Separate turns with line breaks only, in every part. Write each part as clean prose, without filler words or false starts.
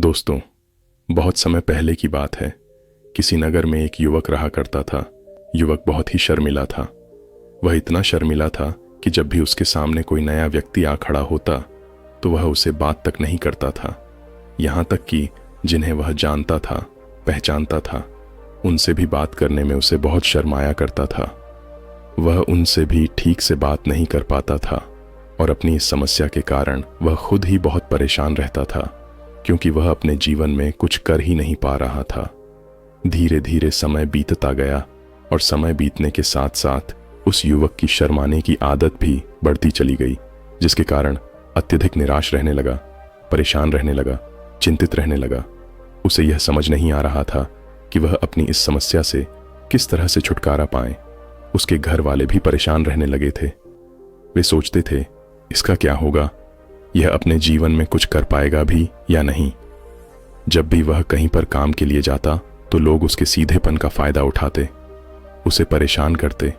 दोस्तों, बहुत समय पहले की बात है। किसी नगर में एक युवक रहा करता था। युवक बहुत ही शर्मिला था। वह इतना शर्मिला था कि जब भी उसके सामने कोई नया व्यक्ति आ खड़ा होता तो वह उसे बात तक नहीं करता था। यहाँ तक कि जिन्हें वह जानता था, पहचानता था, उनसे भी बात करने में उसे बहुत शर्माया करता था। वह उनसे भी ठीक से बात नहीं कर पाता था और अपनी इस समस्या के कारण वह खुद ही बहुत परेशान रहता था, क्योंकि वह अपने जीवन में कुछ कर ही नहीं पा रहा था। धीरे धीरे समय बीतता गया और समय बीतने के साथ साथ उस युवक की शर्माने की आदत भी बढ़ती चली गई, जिसके कारण अत्यधिक निराश रहने लगा, परेशान रहने लगा, चिंतित रहने लगा। उसे यह समझ नहीं आ रहा था कि वह अपनी इस समस्या से किस तरह से छुटकारा पाए। उसके घर वाले भी परेशान रहने लगे थे। वे सोचते थे, इसका क्या होगा, यह अपने जीवन में कुछ कर पाएगा भी या नहीं। जब भी वह कहीं पर काम के लिए जाता तो लोग उसके सीधेपन का फायदा उठाते, उसे परेशान करते।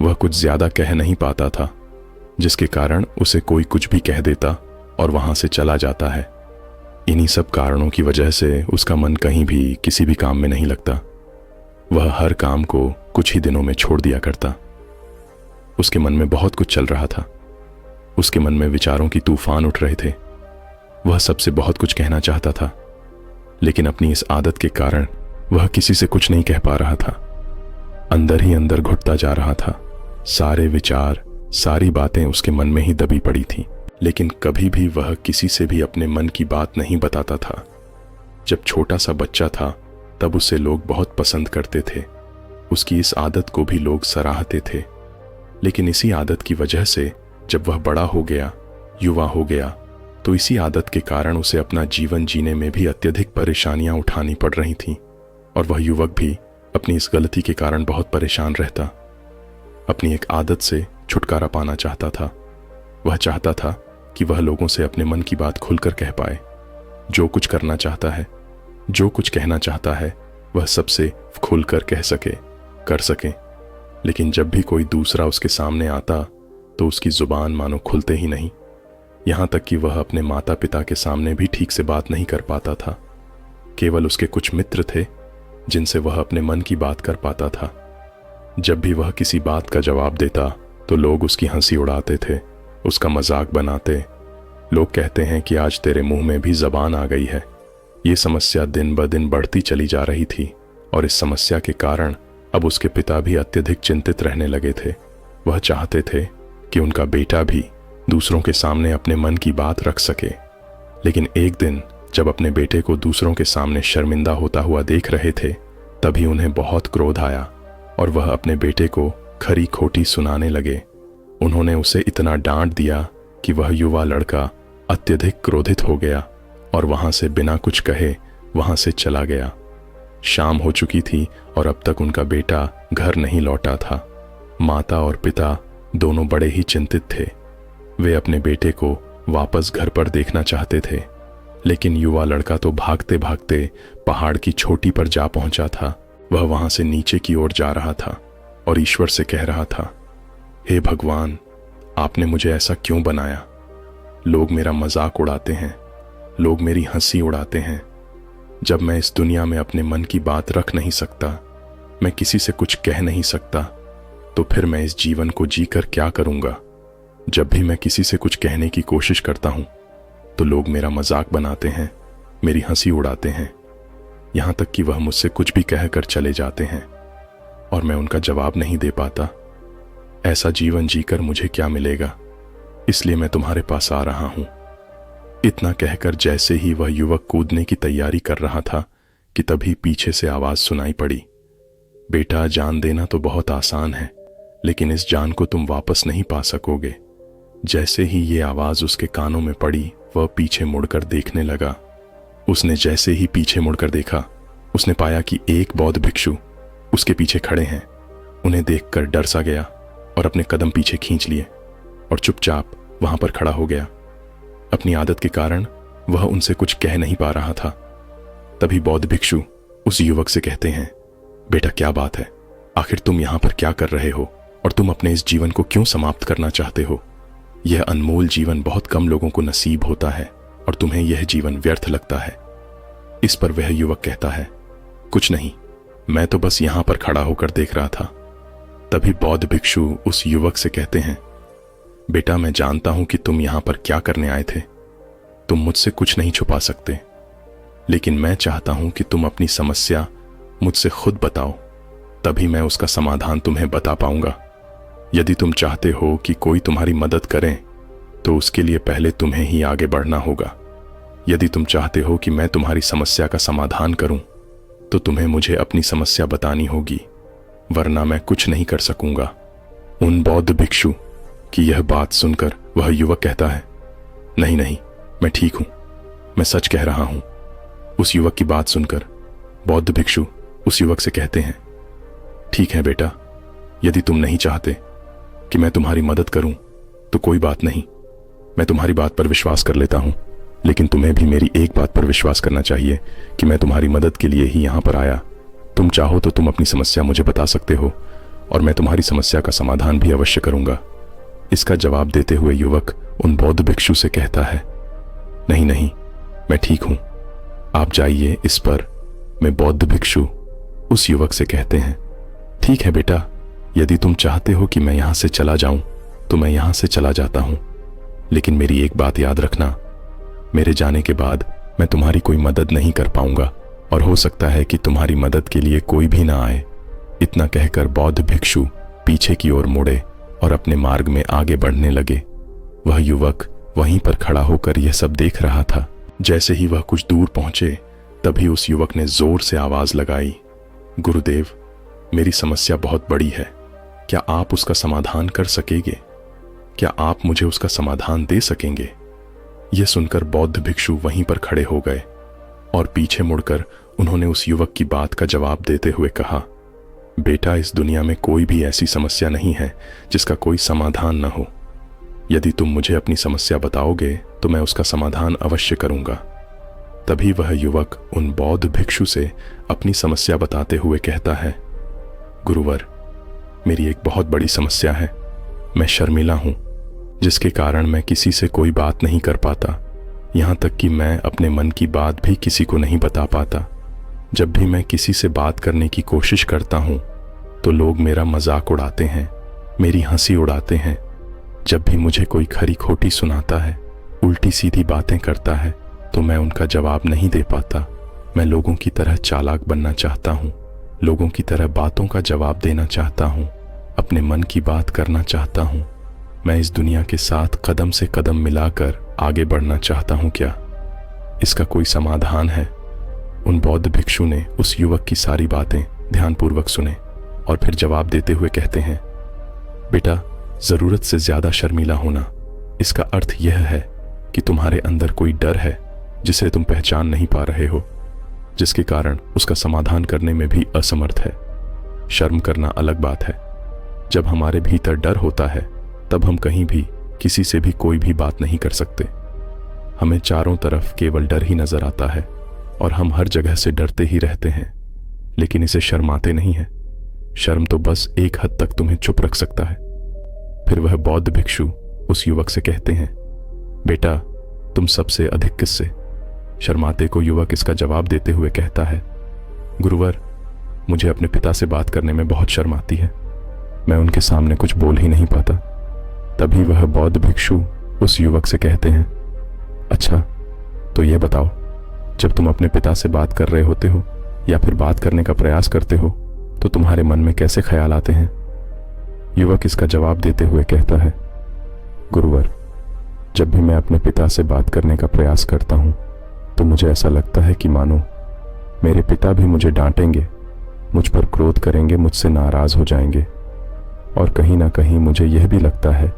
वह कुछ ज्यादा कह नहीं पाता था, जिसके कारण उसे कोई कुछ भी कह देता और वहां से चला जाता है। इन्हीं सब कारणों की वजह से उसका मन कहीं भी किसी भी काम में नहीं लगता। वह हर काम को कुछ ही दिनों में छोड़ दिया करता। उसके मन में बहुत कुछ चल रहा था। उसके मन में विचारों की तूफान उठ रहे थे। वह सबसे बहुत कुछ कहना चाहता था, लेकिन अपनी इस आदत के कारण वह किसी से कुछ नहीं कह पा रहा था। अंदर ही अंदर घुटता जा रहा था। सारे विचार, सारी बातें उसके मन में ही दबी पड़ी थीं, लेकिन कभी भी वह किसी से भी अपने मन की बात नहीं बताता था। जब छोटा सा बच्चा था तब उसे लोग बहुत पसंद करते थे। उसकी इस आदत को भी लोग सराहते थे। लेकिन इसी आदत की वजह से जब वह बड़ा हो गया, युवा हो गया, तो इसी आदत के कारण उसे अपना जीवन जीने में भी अत्यधिक परेशानियां उठानी पड़ रही थीं और वह युवक भी अपनी इस गलती के कारण बहुत परेशान रहता। अपनी एक आदत से छुटकारा पाना चाहता था। वह चाहता था कि वह लोगों से अपने मन की बात खुलकर कह पाए। जो कुछ करना चाहता है, जो कुछ कहना चाहता है, वह सबसे खुलकर कह सके, कर सके। लेकिन जब भी कोई दूसरा उसके सामने आता तो उसकी जुबान मानो खुलते ही नहीं। यहां तक कि वह अपने माता पिता के सामने भी ठीक से बात नहीं कर पाता था। केवल उसके कुछ मित्र थे जिनसे वह अपने मन की बात कर पाता था। जब भी वह किसी बात का जवाब देता तो लोग उसकी हंसी उड़ाते थे, उसका मजाक बनाते। लोग कहते हैं कि आज तेरे मुंह में भी जबान आ गई है। ये समस्या दिन ब दिन बढ़ती चली जा रही थी और इस समस्या के कारण अब उसके पिता भी अत्यधिक चिंतित रहने लगे थे। वह चाहते थे कि उनका बेटा भी दूसरों के सामने अपने मन की बात रख सके। लेकिन एक दिन जब अपने बेटे को दूसरों के सामने शर्मिंदा होता हुआ देख रहे थे, तभी उन्हें बहुत क्रोध आया और वह अपने बेटे को खरी खोटी सुनाने लगे। उन्होंने उसे इतना डांट दिया कि वह युवा लड़का अत्यधिक क्रोधित हो गया और वहां से बिना कुछ कहे वहां से चला गया। शाम हो चुकी थी और अब तक उनका बेटा घर नहीं लौटा था। माता और पिता दोनों बड़े ही चिंतित थे। वे अपने बेटे को वापस घर पर देखना चाहते थे, लेकिन युवा लड़का तो भागते भागते पहाड़ की चोटी पर जा पहुंचा था। वह वहां से नीचे की ओर जा रहा था और ईश्वर से कह रहा था, हे भगवान, आपने मुझे ऐसा क्यों बनाया? लोग मेरा मजाक उड़ाते हैं, लोग मेरी हंसी उड़ाते हैं। जब मैं इस दुनिया में अपने मन की बात रख नहीं सकता, मैं किसी से कुछ कह नहीं सकता, तो फिर मैं इस जीवन को जीकर क्या करूंगा? जब भी मैं किसी से कुछ कहने की कोशिश करता हूं तो लोग मेरा मजाक बनाते हैं, मेरी हंसी उड़ाते हैं। यहां तक कि वह मुझसे कुछ भी कहकर चले जाते हैं और मैं उनका जवाब नहीं दे पाता। ऐसा जीवन जीकर मुझे क्या मिलेगा? इसलिए मैं तुम्हारे पास आ रहा हूं। इतना कहकर जैसे ही वह युवक कूदने की तैयारी कर रहा था कि तभी पीछे से आवाज सुनाई पड़ी, बेटा, जान देना तो बहुत आसान है, लेकिन इस जान को तुम वापस नहीं पा सकोगे। जैसे ही ये आवाज उसके कानों में पड़ी, वह पीछे मुड़कर देखने लगा। उसने जैसे ही पीछे मुड़कर देखा, उसने पाया कि एक बौद्ध भिक्षु उसके पीछे खड़े हैं। उन्हें देखकर डर सा गया और अपने कदम पीछे खींच लिए और चुपचाप वहां पर खड़ा हो गया। अपनी आदत के कारण वह उनसे कुछ कह नहीं पा रहा था। तभी बौद्ध भिक्षु उस युवक से कहते हैं, बेटा, क्या बात है? आखिर तुम यहां पर क्या कर रहे हो और तुम अपने इस जीवन को क्यों समाप्त करना चाहते हो? यह अनमोल जीवन बहुत कम लोगों को नसीब होता है और तुम्हें यह जीवन व्यर्थ लगता है। इस पर वह युवक कहता है, कुछ नहीं, मैं तो बस यहां पर खड़ा होकर देख रहा था। तभी बौद्ध भिक्षु उस युवक से कहते हैं, बेटा मैं जानता हूं कि तुम यहां पर क्या करने आए थे। तुम मुझसे कुछ नहीं छुपा सकते, लेकिन मैं चाहता हूं कि तुम अपनी समस्या मुझसे खुद बताओ, तभी मैं उसका समाधान तुम्हें बता पाऊंगा। यदि तुम चाहते हो कि कोई तुम्हारी मदद करे तो उसके लिए पहले तुम्हें ही आगे बढ़ना होगा। यदि तुम चाहते हो कि मैं तुम्हारी समस्या का समाधान करूं तो तुम्हें मुझे अपनी समस्या बतानी होगी, वरना मैं कुछ नहीं कर सकूंगा। उन बौद्ध भिक्षु की यह बात सुनकर वह युवक कहता है, नहीं नहीं, मैं ठीक हूं, मैं सच कह रहा हूं। उस युवक की बात सुनकर बौद्ध भिक्षु उस युवक से कहते हैं, ठीक है बेटा, यदि तुम नहीं चाहते कि मैं तुम्हारी मदद करूं तो कोई बात नहीं, मैं तुम्हारी बात पर विश्वास कर लेता हूं, लेकिन तुम्हें भी मेरी एक बात पर विश्वास करना चाहिए कि मैं तुम्हारी मदद के लिए ही यहां पर आया। तुम चाहो तो तुम अपनी समस्या मुझे बता सकते हो और मैं तुम्हारी समस्या का समाधान भी अवश्य करूंगा। इसका जवाब देते हुए युवक उन बौद्ध भिक्षु से कहता है, नहीं नहीं, मैं ठीक हूं, आप जाइए। इस पर मैं बौद्ध भिक्षु उस युवक से कहते हैं, ठीक है बेटा, यदि तुम चाहते हो कि मैं यहां से चला जाऊं तो मैं यहां से चला जाता हूं, लेकिन मेरी एक बात याद रखना, मेरे जाने के बाद मैं तुम्हारी कोई मदद नहीं कर पाऊंगा और हो सकता है कि तुम्हारी मदद के लिए कोई भी ना आए। इतना कहकर बौद्ध भिक्षु पीछे की ओर मुड़े और अपने मार्ग में आगे बढ़ने लगे। वह युवक वहीं पर खड़ा होकर यह सब देख रहा था। जैसे ही वह कुछ दूर पहुंचे तभी उस युवक ने जोर से आवाज लगाई, गुरुदेव, मेरी समस्या बहुत बड़ी है, क्या आप उसका समाधान कर सकेंगे? क्या आप मुझे उसका समाधान दे सकेंगे? यह सुनकर बौद्ध भिक्षु वहीं पर खड़े हो गए और पीछे मुड़कर उन्होंने उस युवक की बात का जवाब देते हुए कहा, बेटा, इस दुनिया में कोई भी ऐसी समस्या नहीं है जिसका कोई समाधान न हो। यदि तुम मुझे अपनी समस्या बताओगे तो मैं उसका समाधान अवश्य करूंगा। तभी वह युवक उन बौद्ध भिक्षु से अपनी समस्या बताते हुए कहता है, गुरुवर, मेरी एक बहुत बड़ी समस्या है। मैं शर्मिला हूं, जिसके कारण मैं किसी से कोई बात नहीं कर पाता, यहां तक कि मैं अपने मन की बात भी किसी को नहीं बता पाता। जब भी मैं किसी से बात करने की कोशिश करता हूं तो लोग मेरा मजाक उड़ाते हैं, मेरी हंसी उड़ाते हैं। जब भी मुझे कोई खरी खोटी सुनाता है, उल्टी सीधी बातें करता है, तो मैं उनका जवाब नहीं दे पाता। मैं लोगों की तरह चालाक बनना चाहता हूं, लोगों की तरह बातों का जवाब देना चाहता हूं, अपने मन की बात करना चाहता हूं। मैं इस दुनिया के साथ कदम से कदम मिलाकर आगे बढ़ना चाहता हूं। क्या इसका कोई समाधान है? उन बौद्ध भिक्षु ने उस युवक की सारी बातें ध्यानपूर्वक सुने और फिर जवाब देते हुए कहते हैं, बेटा, जरूरत से ज्यादा शर्मीला होना, इसका अर्थ यह है कि तुम्हारे अंदर कोई डर है जिसे तुम पहचान नहीं पा रहे हो, जिसके कारण उसका समाधान करने में भी असमर्थ है। शर्म करना अलग बात है। जब हमारे भीतर डर होता है तब हम कहीं भी किसी से भी कोई भी बात नहीं कर सकते। हमें चारों तरफ केवल डर ही नजर आता है और हम हर जगह से डरते ही रहते हैं, लेकिन इसे शर्माते नहीं हैं। शर्म तो बस एक हद तक तुम्हें चुप रख सकता है। फिर वह बौद्ध भिक्षु उस युवक से कहते हैं, बेटा, तुम सबसे अधिक किससे? शर्माते को युवक इसका जवाब देते हुए कहता है, गुरुवर, मुझे अपने पिता से बात करने में बहुत शर्म आती है, मैं उनके सामने कुछ बोल ही नहीं पाता। तभी वह बौद्ध भिक्षु उस युवक से कहते हैं, अच्छा, तो यह बताओ, जब तुम अपने पिता से बात कर रहे होते हो या फिर बात करने का प्रयास करते हो तो तुम्हारे मन में कैसे ख्याल आते हैं? युवक इसका जवाब देते हुए कहता है, गुरुवर, जब भी मैं अपने पिता से बात करने का प्रयास करता हूं तो मुझे ऐसा लगता है कि मानो मेरे पिता भी मुझे डांटेंगे, मुझ पर क्रोध करेंगे, मुझसे नाराज हो जाएंगे, और कहीं ना कहीं मुझे यह भी लगता है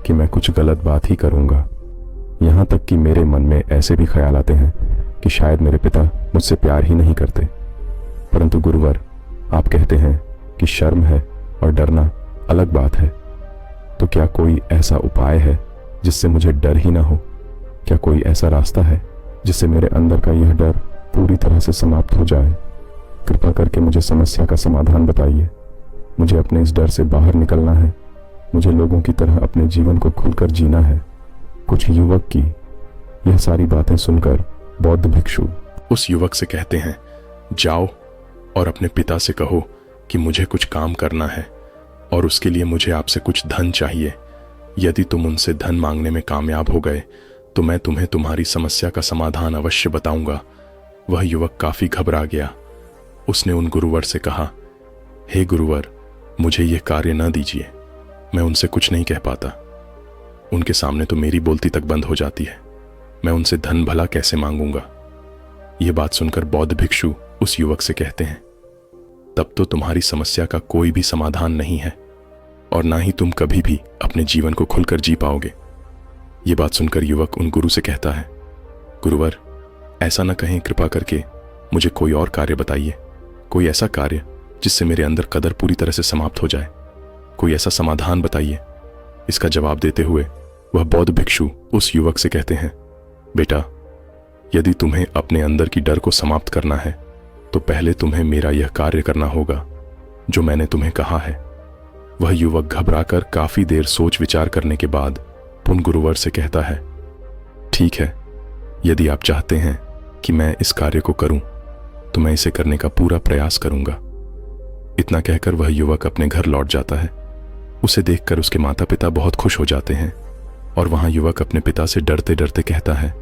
कि मैं कुछ गलत बात ही करूंगा। यहां तक कि मेरे मन में ऐसे भी ख्याल आते हैं कि शायद मेरे पिता मुझसे प्यार ही नहीं करते। परंतु गुरुवर, आप कहते हैं कि शर्म है और डरना अलग बात है, तो क्या कोई ऐसा उपाय है जिससे मुझे डर ही ना हो? क्या कोई ऐसा रास्ता है जिससे मेरे अंदर का यह डर पूरी तरह से समाप्त हो जाए? कृपा करके मुझे समस्या का समाधान बताइए। मुझे अपने इस डर से बाहर निकलना है। मुझे लोगों की तरह अपने जीवन को खुलकर जीना है। कुछ युवक की यह सारी बातें सुनकर बौद्ध भिक्षु उस युवक से कहते हैं, जाओ और अपने पिता से कहो कि मुझे कुछ काम करना है और उसके लिए मुझे आपसे कुछ धन चाहिए। यदि तुम उनसे धन मांगने में कामयाब हो गए तो मैं तुम्हें तुम्हारी समस्या का समाधान अवश्य बताऊंगा। वह युवक काफी घबरा गया। उसने उन गुरुवर से कहा, हे गुरुवर, मुझे यह कार्य न दीजिए, मैं उनसे कुछ नहीं कह पाता। उनके सामने तो मेरी बोलती तक बंद हो जाती है, मैं उनसे धन भला कैसे मांगूंगा। यह बात सुनकर बौद्ध भिक्षु उस युवक से कहते हैं, तब तो तुम्हारी समस्या का कोई भी समाधान नहीं है और ना ही तुम कभी भी अपने जीवन को खुलकर जी पाओगे। ये बात सुनकर युवक उन गुरु से कहता है, गुरुवर, ऐसा न कहें, कृपा करके मुझे कोई और कार्य बताइए, कोई ऐसा कार्य जिससे मेरे अंदर कदर पूरी तरह से समाप्त हो जाए, कोई ऐसा समाधान बताइए। इसका जवाब देते हुए वह बौद्ध भिक्षु उस युवक से कहते हैं, बेटा, यदि तुम्हें अपने अंदर की डर को समाप्त करना है तो पहले तुम्हें मेरा यह कार्य करना होगा जो मैंने तुम्हें कहा है। वह युवक घबराकर काफी देर सोच विचार करने के बाद पुन गुरुवर से कहता है, ठीक है, यदि आप चाहते हैं कि मैं इस कार्य को करूं तो मैं इसे करने का पूरा प्रयास करूंगा। इतना कहकर वह युवक अपने घर लौट जाता है। उसे देखकर उसके माता पिता बहुत खुश हो जाते हैं और वहां युवक अपने पिता से डरते डरते कहता है,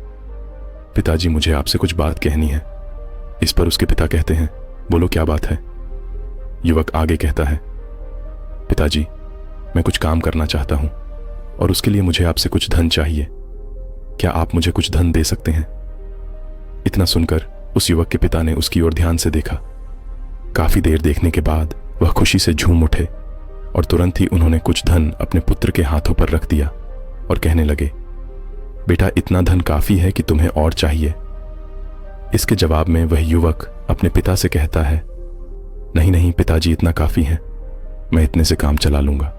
पिताजी, मुझे आपसे कुछ बात कहनी है। इस पर उसके पिता कहते हैं, बोलो, क्या बात है। युवक आगे कहता है, पिताजी, मैं कुछ काम करना चाहता हूं और उसके लिए मुझे आपसे कुछ धन चाहिए। क्या आप मुझे कुछ धन दे सकते हैं? इतना सुनकर उस युवक के पिता ने उसकी ओर ध्यान से देखा। काफी देर देखने के बाद वह खुशी से झूम उठे और तुरंत ही उन्होंने कुछ धन अपने पुत्र के हाथों पर रख दिया और कहने लगे, बेटा, इतना धन काफी है कि तुम्हें और चाहिए? इसके जवाब में वह युवक अपने पिता से कहता है, नहीं नहीं पिताजी, इतना काफी है, मैं इतने से काम चला लूंगा।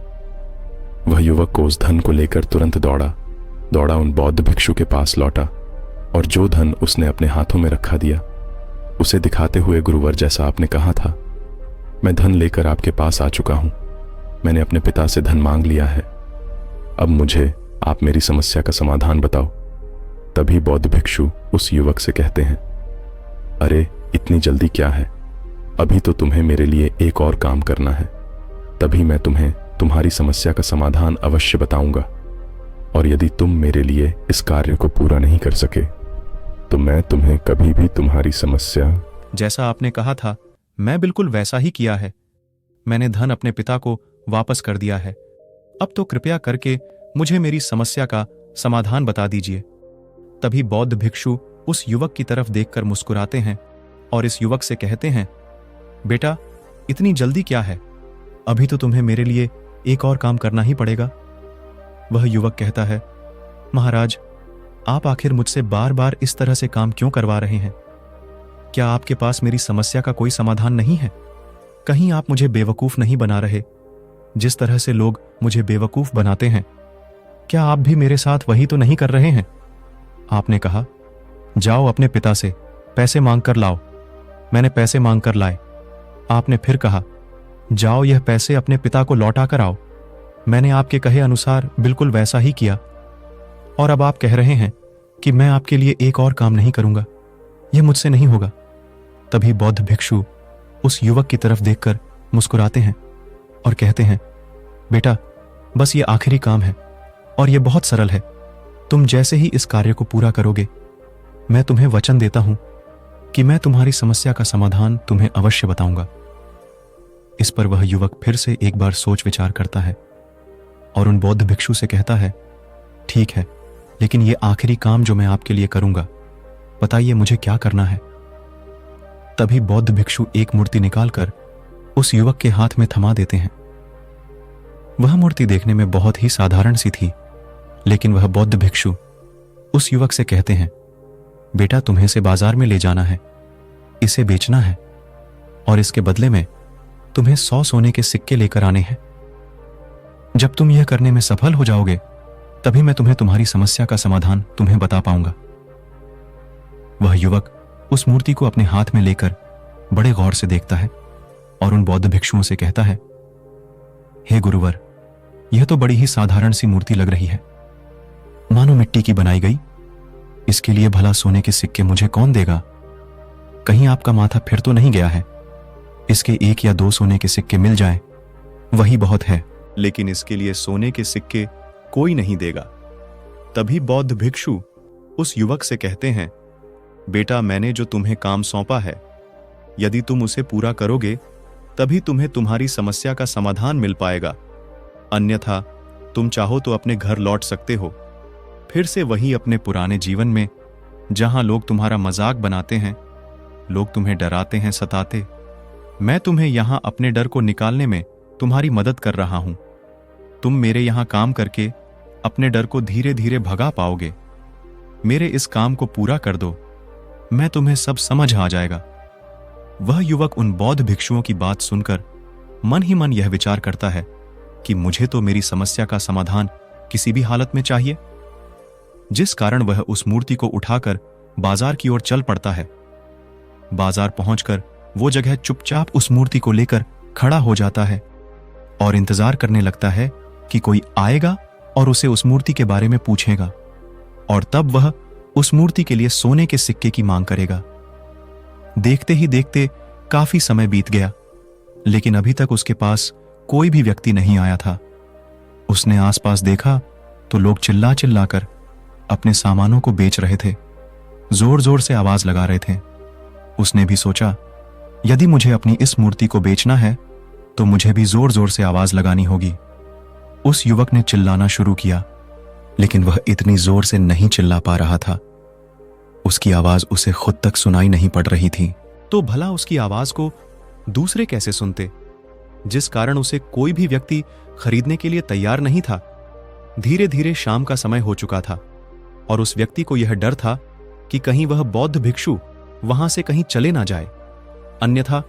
वह युवक को उस धन को लेकर तुरंत दौड़ा उन बौद्ध भिक्षु के पास लौटा और जो धन उसने अपने हाथों में रखा दिया उसे दिखाते हुए, गुरुवर, जैसा आपने कहा था, मैं धन लेकर आपके पास आ चुका हूं। मैंने अपने पिता से धन मांग लिया है, अब मुझे आप मेरी समस्या का समाधान बताओ। तभी बौद्ध भिक्षु उस युवक से कहते हैं, अरे, इतनी जल्दी क्या है, अभी तो तुम्हें मेरे लिए एक और काम करना है, तभी मैं तुम्हें तुम्हारी समस्या का समाधान अवश्य बताऊंगा। और यदि तुम मेरे लिए इस कार्य को पूरा नहीं कर सके तो मैं तुम्हें कभी भी तुम्हारी समस्या।
जैसा आपने कहा था, मैं बिल्कुल वैसा ही किया है। मैंने धन अपने पिता को वापस कर दिया है। अब तो कृपया करके मुझे मेरी समस्या का समाधान बता दीजिए। तभी बौद्ध भिक्षु उस युवक की तरफ देखकर मुस्कुराते हैं और इस युवक से कहते हैं, बेटा, इतनी जल्दी क्या है, अभी तो तुम्हें मेरे लिए एक और काम करना ही पड़ेगा। वह युवक कहता है, महाराज, आप आखिर मुझसे बार बार इस तरह से काम क्यों करवा रहे हैं? क्या आपके पास मेरी समस्या का कोई समाधान नहीं है? कहीं आप मुझे बेवकूफ नहीं बना रहे? जिस तरह से लोग मुझे बेवकूफ बनाते हैं, क्या आप भी मेरे साथ वही तो नहीं कर रहे हैं? आपने कहा, जाओ अपने पिता से पैसे मांग कर लाओ। मैंने पैसे मांग कर लाए। आपने फिर कहा, जाओ यह पैसे अपने पिता को लौटा कर आओ। मैंने आपके कहे अनुसार बिल्कुल वैसा ही किया। और अब आप कह रहे हैं कि मैं आपके लिए एक और काम नहीं करूंगा, यह मुझसे नहीं होगा। तभी बौद्ध भिक्षु उस युवक की तरफ देखकर मुस्कुराते हैं और कहते हैं, बेटा, बस ये आखिरी काम है और यह बहुत सरल है। तुम जैसे ही इस कार्य को पूरा करोगे, मैं तुम्हें वचन देता हूं कि मैं तुम्हारी समस्या का समाधान तुम्हें अवश्य बताऊंगा। इस पर वह युवक फिर से एक बार सोच विचार करता है और उन बौद्ध भिक्षु से कहता है, ठीक है, लेकिन यह आखिरी काम जो मैं आपके लिए करूंगा, बताइए मुझे क्या करना है। तभी बौद्ध भिक्षु एक मूर्ति निकालकर उस युवक के हाथ में थमा देते हैं। वह मूर्ति देखने में बहुत ही साधारण सी थी, लेकिन वह बौद्ध भिक्षु उस युवक से कहते हैं, बेटा, तुम्हें इसे बाजार में ले जाना है, इसे बेचना है और इसके बदले में तुम्हें 100 सोने के सिक्के लेकर आने हैं। जब तुम यह करने में सफल हो जाओगे, तभी मैं तुम्हें तुम्हारी समस्या का समाधान तुम्हें बता पाऊंगा। वह युवक उस मूर्ति को अपने हाथ में लेकर बड़े गौर से देखता है और उन बौद्ध भिक्षुओं से कहता है, हे गुरुवर, यह तो बड़ी ही साधारण सी मूर्ति लग रही है, मानो मिट्टी की बनाई गई। इसके लिए भला सोने के सिक्के मुझे कौन देगा? कहीं आपका माथा फिर तो नहीं गया है? इसके 1 या 2 सोने के सिक्के मिल जाएं, वही बहुत है। लेकिन इसके लिए सोने के सिक्के कोई नहीं देगा। तभी बौद्ध भिक्षु उस युवक से कहते हैं, बेटा, मैंने जो तुम्हें काम सौंपा है, यदि तुम उसे पूरा करोगे तभी तुम्हें तुम्हारी समस्या का समाधान मिल पाएगा, अन्यथा तुम चाहो तो अपने घर लौट सकते हो, फिर से वही अपने पुराने जीवन में, जहां लोग तुम्हारा मजाक बनाते हैं, लोग तुम्हें डराते हैं, सताते। मैं तुम्हें यहां अपने डर को निकालने में तुम्हारी मदद कर रहा हूं। तुम मेरे यहां काम करके अपने डर को धीरे धीरे भगा पाओगे। मेरे इस काम को पूरा कर दो, मैं तुम्हें सब समझ आ जाएगा। वह युवक उन बौद्ध भिक्षुओं की बात सुनकर मन ही मन यह विचार करता है कि मुझे तो मेरी समस्या का समाधान किसी भी हालत में चाहिए, जिस कारण वह उस मूर्ति को उठाकर बाजार की ओर चल पड़ता है। बाजार पहुंचकर वो जगह चुपचाप उस मूर्ति को लेकर खड़ा हो जाता है और इंतजार करने लगता है कि कोई आएगा और उसे उस मूर्ति के बारे में पूछेगा, और तब वह उस मूर्ति के लिए सोने के सिक्के की मांग करेगा। देखते ही देखते काफी समय बीत गया, लेकिन अभी तक उसके पास कोई भी व्यक्ति नहीं आया था। उसने आसपास देखा तो लोग चिल्ला चिल्ला कर अपने सामानों को बेच रहे थे, जोर जोर से आवाज लगा रहे थे। उसने भी सोचा, यदि मुझे अपनी इस मूर्ति को बेचना है तो मुझे भी जोर जोर से आवाज लगानी होगी। उस युवक ने चिल्लाना शुरू किया, लेकिन वह इतनी जोर से नहीं चिल्ला पा रहा था। उसकी आवाज उसे खुद तक सुनाई नहीं पड़ रही थी। तो भला उसकी आवाज को दूसरे कैसे सुनते, जिस कारण उसे कोई भी व्यक्ति खरीदने के लिए तैयार नहीं था। धीरे धीरे शाम का समय हो चुका था और उस व्यक्ति को यह डर था कि कहीं वह बौद्ध भिक्षु वहां से कहीं चले ना जाए, अन्यथा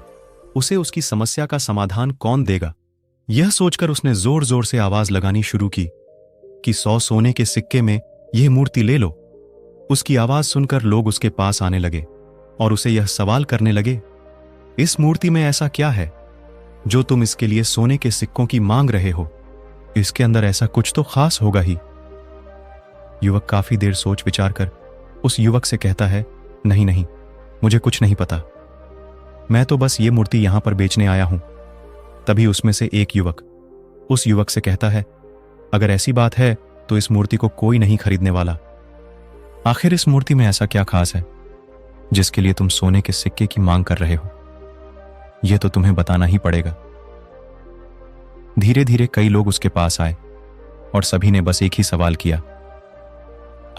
उसे उसकी समस्या का समाधान कौन देगा। यह सोचकर उसने जोर जोर से आवाज लगानी शुरू की कि 100 सोने के सिक्के में यह मूर्ति ले लो। उसकी आवाज सुनकर लोग उसके पास आने लगे और उसे यह सवाल करने लगे, इस मूर्ति में ऐसा क्या है जो तुम इसके लिए सोने के सिक्कों की मांग रहे हो? इसके अंदर ऐसा कुछ तो खास होगा ही। युवक काफी देर सोच विचार कर उस युवक से कहता है, नहीं नहीं, मुझे कुछ नहीं पता, मैं तो बस ये मूर्ति यहां पर बेचने आया हूं। तभी उसमें से एक युवक उस युवक से कहता है, अगर ऐसी बात है तो इस मूर्ति को कोई नहीं खरीदने वाला। आखिर इस मूर्ति में ऐसा क्या खास है जिसके लिए तुम सोने के सिक्के की मांग कर रहे हो? यह तो तुम्हें बताना ही पड़ेगा। धीरे धीरे कई लोग उसके पास आए और सभी ने बस एक ही सवाल किया,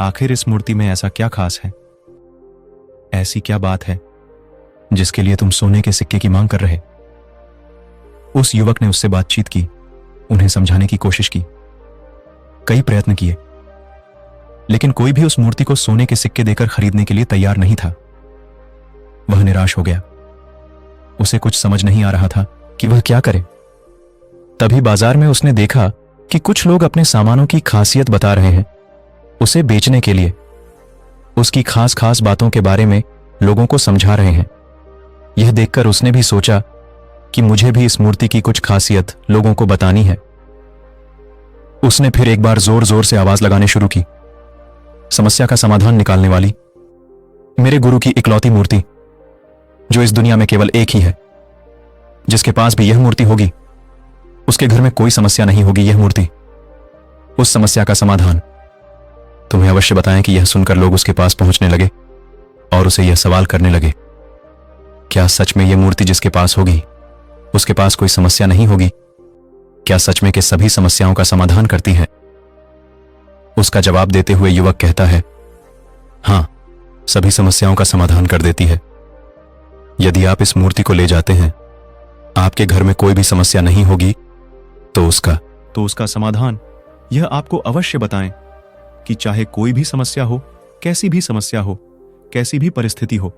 आखिर इस मूर्ति में ऐसा क्या खास है, ऐसी क्या बात है जिसके लिए तुम सोने के सिक्के की मांग कर रहे? उस युवक ने उससे बातचीत की, उन्हें समझाने की कोशिश की, कई प्रयत्न किए, लेकिन कोई भी उस मूर्ति को सोने के सिक्के देकर खरीदने के लिए तैयार नहीं था। वह निराश हो गया। उसे कुछ समझ नहीं आ रहा था कि वह क्या करे। तभी बाजार में उसने देखा कि कुछ लोग अपने सामानों की खासियत बता रहे हैं उसे बेचने के लिए। उसकी खास खास बातों के बारे में लोगों को समझा रहे हैं। यह देखकर उसने भी सोचा कि मुझे भी इस मूर्ति की कुछ खासियत लोगों को बतानी है। उसने फिर एक बार जोर जोर से आवाज लगाने शुरू की, समस्या का समाधान निकालने वाली, मेरे गुरु की इकलौती मूर्ति, जो इस दुनिया में केवल एक ही है, जिसके पास भी यह मूर्ति होगी उसके घर में कोई समस्या नहीं होगी। यह मूर्ति, उस समस्या का समाधान। तुम्हें अवश्य बताएं कि यह सुनकर लोग उसके पास पहुंचने लगे और उसे यह सवाल करने लगे, क्या सच में यह मूर्ति जिसके पास होगी उसके पास कोई समस्या नहीं होगी? क्या सच में के सभी समस्याओं का समाधान करती है? उसका जवाब देते हुए युवक कहता है, हां, सभी समस्याओं का समाधान कर देती है। यदि आप इस मूर्ति को ले जाते हैं, आपके घर में कोई भी समस्या नहीं होगी तो उसका समाधान यह आपको अवश्य बताएं कि चाहे कोई भी समस्या हो, कैसी भी समस्या हो, कैसी भी परिस्थिति हो,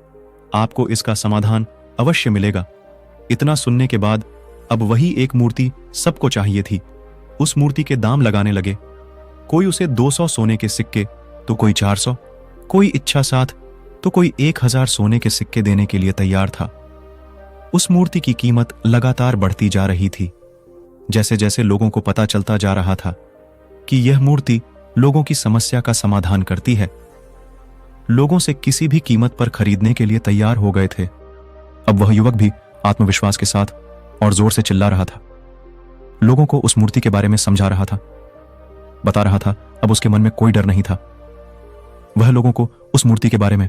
आपको इसका समाधान अवश्य मिलेगा। इतना सुनने के बाद अब वही एक मूर्ति सबको चाहिए थी। उस मूर्ति के दाम लगाने लगे। कोई उसे 200 सोने के सिक्के तो कोई 400, कोई इच्छा साथ तो कोई 1000 सोने के सिक्के देने के लिए तैयार था। उस मूर्ति की कीमत लगातार बढ़ती जा रही थी। जैसे जैसे लोगों को पता चलता जा रहा था कि यह मूर्ति लोगों की समस्या का समाधान करती है, लोगों से किसी भी कीमत पर खरीदने के लिए तैयार हो गए थे। अब वह युवक भी आत्मविश्वास के साथ और जोर से चिल्ला रहा था। लोगों को उस मूर्ति के बारे में समझा रहा था, बता रहा था। अब उसके मन में कोई डर नहीं था। वह लोगों को उस मूर्ति के बारे में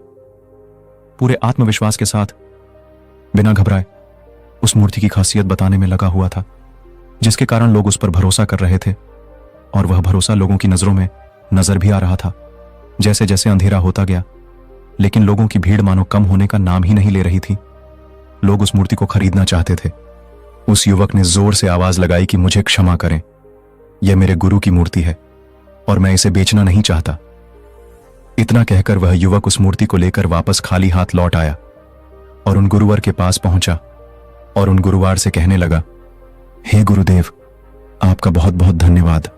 पूरे आत्मविश्वास के साथ, बिना घबराए, उस मूर्ति की खासियत बताने में लगा हुआ था, जिसके कारण लोग उस पर भरोसा कर रहे थे। और वह भरोसा लोगों की नजरों में नजर भी आ रहा था। जैसे जैसे अंधेरा होता गया, लेकिन लोगों की भीड़ मानो कम होने का नाम ही नहीं ले रही थी। लोग उस मूर्ति को खरीदना चाहते थे। उस युवक ने जोर से आवाज लगाई कि मुझे क्षमा करें, यह मेरे गुरु की मूर्ति है और मैं इसे बेचना नहीं चाहता। इतना कहकर वह युवक उस मूर्ति को लेकर वापस खाली हाथ लौट आया और उन गुरुवर के पास पहुंचा और उन गुरुवार से कहने लगा, हे गुरुदेव, आपका बहुत बहुत धन्यवाद।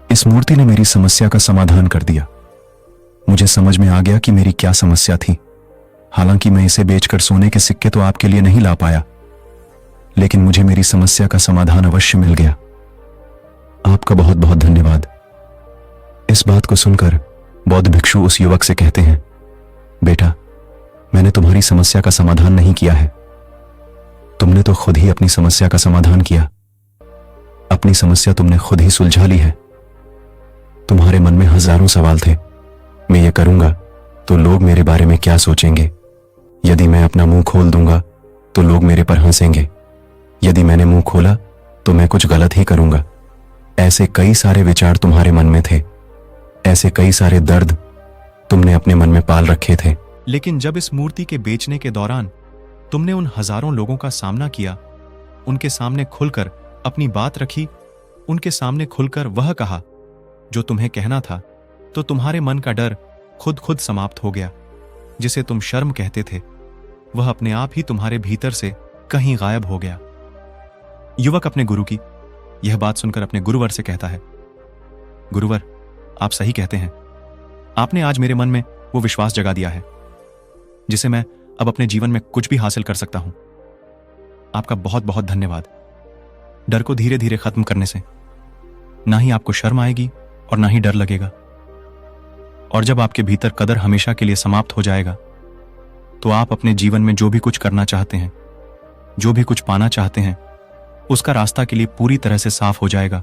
इस मूर्ति ने मेरी समस्या का समाधान कर दिया। मुझे समझ में आ गया कि मेरी क्या समस्या थी। हालांकि मैं इसे बेचकर सोने के सिक्के तो आपके लिए नहीं ला पाया, लेकिन मुझे मेरी समस्या का समाधान अवश्य मिल गया। आपका बहुत बहुत धन्यवाद। इस बात को सुनकर बौद्ध भिक्षु उस युवक से कहते हैं, बेटा, मैंने तुम्हारी समस्या का समाधान नहीं किया है, तुमने तो खुद ही अपनी समस्या का समाधान किया। अपनी समस्या तुमने खुद ही सुलझा ली है। तुम्हारे मन में हजारों सवाल थे, मैं ये करूंगा तो लोग मेरे बारे में क्या सोचेंगे, यदि मैं अपना मुंह खोल दूंगा तो लोग मेरे पर हंसेंगे, यदि मैंने मुंह खोला तो मैं कुछ गलत ही करूंगा। ऐसे कई सारे विचार तुम्हारे मन में थे, ऐसे कई सारे दर्द तुमने अपने मन में पाल रखे थे। लेकिन जब इस मूर्ति के बेचने के दौरान तुमने उन हजारों लोगों का सामना किया, उनके सामने खुलकर अपनी बात रखी, उनके सामने खुलकर वह कहा जो तुम्हें कहना था, तो तुम्हारे मन का डर खुद समाप्त हो गया। जिसे तुम शर्म कहते थे, वह अपने आप ही तुम्हारे भीतर से कहीं गायब हो गया। युवक अपने गुरु की यह बात सुनकर अपने गुरुवर से कहता है, गुरुवर, आप सही कहते हैं। आपने आज मेरे मन में वो विश्वास जगा दिया है जिसे मैं अब अपने जीवन में कुछ भी हासिल कर सकता हूं। आपका बहुत बहुत धन्यवाद। डर को धीरे धीरे खत्म करने से ना ही आपको शर्म आएगी और ना ही डर लगेगा। और जब आपके भीतर कदर हमेशा के लिए समाप्त हो जाएगा, तो आप अपने जीवन में जो भी कुछ करना चाहते हैं, जो भी कुछ पाना चाहते हैं, उसका रास्ता के लिए पूरी तरह से साफ हो जाएगा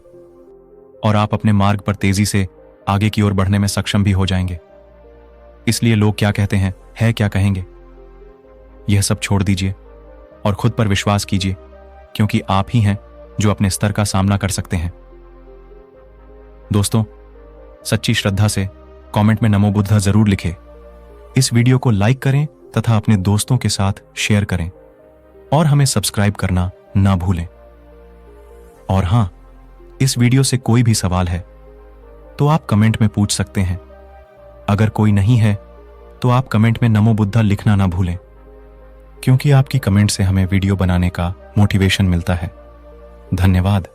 और आप अपने मार्ग पर तेजी से आगे की ओर बढ़ने में सक्षम भी हो जाएंगे। इसलिए लोग क्या कहते हैं, है क्या कहेंगे, यह सब छोड़ दीजिए और खुद पर विश्वास कीजिए, क्योंकि आप ही हैं जो अपने स्तर का सामना कर सकते हैं। दोस्तों, सच्ची श्रद्धा से कमेंट में नमो बुद्धा जरूर लिखें। इस वीडियो को लाइक करें तथा अपने दोस्तों के साथ शेयर करें और हमें सब्सक्राइब करना ना भूलें। और हां, इस वीडियो से कोई भी सवाल है तो आप कमेंट में पूछ सकते हैं। अगर कोई नहीं है तो आप कमेंट में नमो बुद्धा लिखना ना भूलें, क्योंकि आपकी कमेंट से हमें वीडियो बनाने का मोटिवेशन मिलता है। धन्यवाद।